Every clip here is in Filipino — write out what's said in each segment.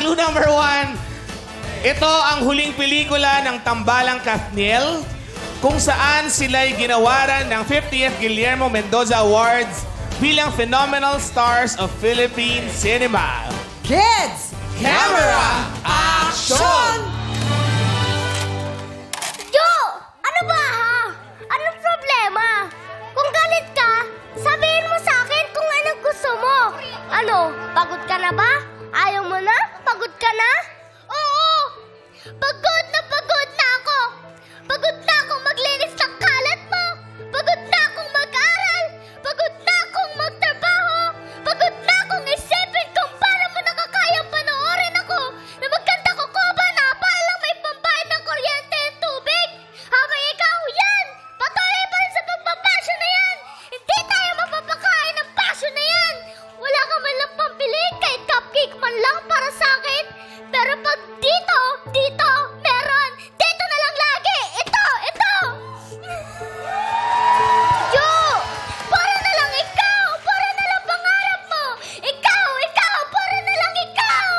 Clue number 1. Ito ang huling pelikula ng Tambalang Kathniel kung saan sila'y ginawaran ng 50th Guillermo Mendoza Awards bilang Phenomenal Stars of Philippine Cinema. Kids! Camera! Action! Yo! Ano ba ha? Anong problema? Kung galit ka, sabihin mo sa akin kung anong gusto mo. Ano, pagod ka na ba? Ayaw mo na? Pagod ka na? Oo! Pagod na ako! Pagod na akong maglinis ng kalat mo! Pagod na akong mag-aral! Pagod na akong magtrabaho! Pagod na akong isipin kung paano mo nakakayang panoorin ako na magkanta ko koba na palang may pambayad ng kuryente at tubig! Habang ikaw yan! Patuloy pa rin sa pagpapasyon na yan! Hindi tayo mapapakain ng passion na yan! Wala ka man lang pambili kahit cupcake man lang para sa akin! Pero pag dito, meron! Dito na lang lagi! Ito! Yo! Para na lang ikaw! Para na lang pangarap mo! Ikaw! Para na lang ikaw!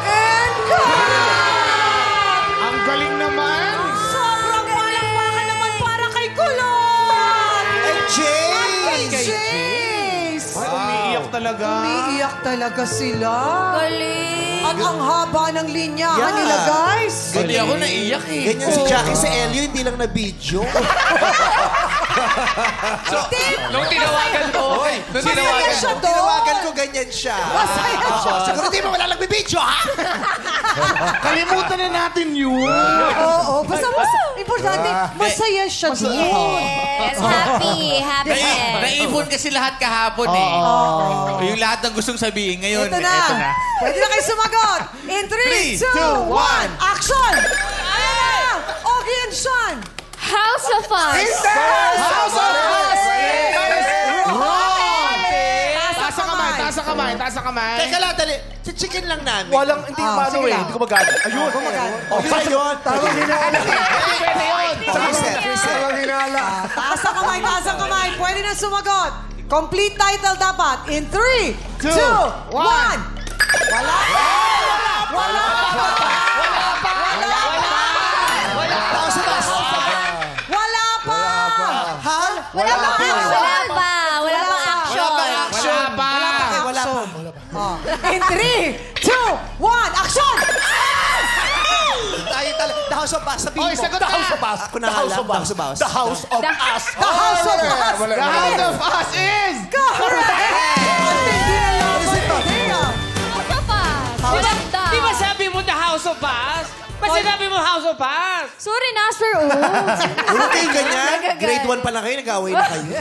And cut! Ang galing naman! Sobrang palakpakan naman para kay Kulot! Jace! Ay, umiiyak talaga. Umiiyak talaga sila. Galing! At ang haba ng linyahan nila, guys. Hindi ako naiyak eh. Ganyan si Jackie sa Elio, hindi lang na-video. Nung tinawagan ko, Masaya siya doon. Tinawagan ko, ganyan siya. Masaya siya. Siguro di mo wala nagbibidyo, ha? Kalimutan na natin yun. Oo, basta importante, masaya siya doon. Yes! Happy Naipon kasi lahat kahapon eh. Yung lahat ng gustong sabihin. Ngayon, Ito na. Pwede na kayo sumagot. In 3, 2, 1, action! Ayan na! Ogie and Sean! House of Us! House of Us! Taas ang kamay. Taas ang kamay. Teka lang, dali. Chicken lang namin. Walang, hindi sige lang. Hindi ko magana. Ayun. Okay, yun. Tawag hinala. Pwede yun. Tawag hinala. Taas ang kamay. Pwede na sumagot. Complete title dapat. In 3, 2, 1. Wala pa! In 3, 2, 1, action! Tayo talaga. The House of Us. Sabihin mo. Sagot The House of Us. Ako na nga lang. The House of Us. The House of Us. The House of Us! The House of Us is... Correct! Hindi na lang. House of Us! Di ba sabi mo The House of Us? Ba't sinabi mo House of Us? Sorry na, Sir O. Ulo kayo ganyan. Grade 1 pa lang kayo. Nag-away na kayo.